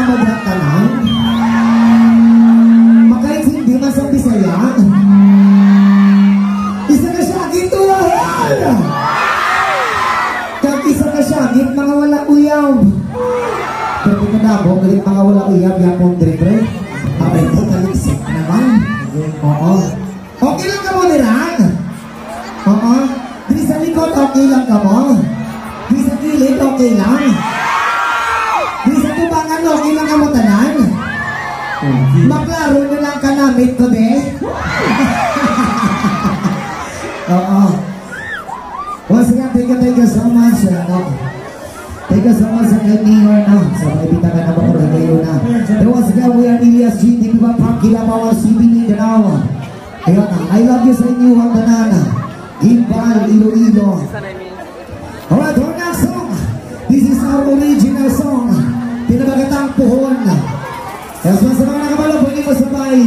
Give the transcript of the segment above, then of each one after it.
maghatanang. Makait hindi man sa Bisaya. Isa ka siya, gituhan! Kag isa ka siya, git mga wala uyaw. Pero ito na po, galit mga wala uyaw, yapong dribre. Abay ko, taliksik naman. Oo. Okay lang ka mo, Dirang? Oo. Di sa likod, okay lang ka mo? Di sa gilid, okay lang? Di sa tubangan, okay lang ka mo tanan? Maklaro na lang ka namit ko, be? Oo. Once again, thank you so much. Thank you so much sa kay Mayor na. Sa maibita ka na ba kung kayo na. And once again, we are Elias G. Di ba from Kilabawa, CBD, Danawa. Ayun na. I love you sa inyo ang banana. Gimbal, Iloilo. Alright, our next song. This is our original song. Pinabagatang Puhon. Yes, sa mga nakabalo, pwede mo sabay.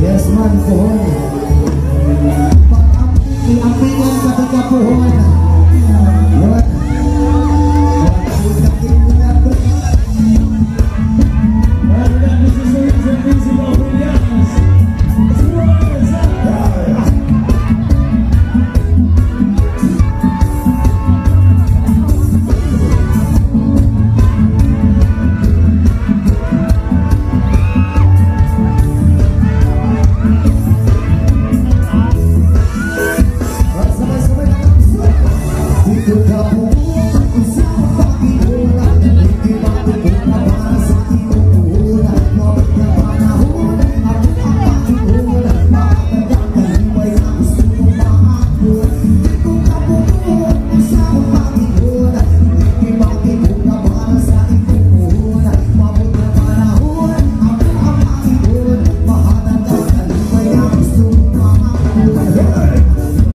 Yes man, Puhon. Pag-ampingan ka taga Puhon.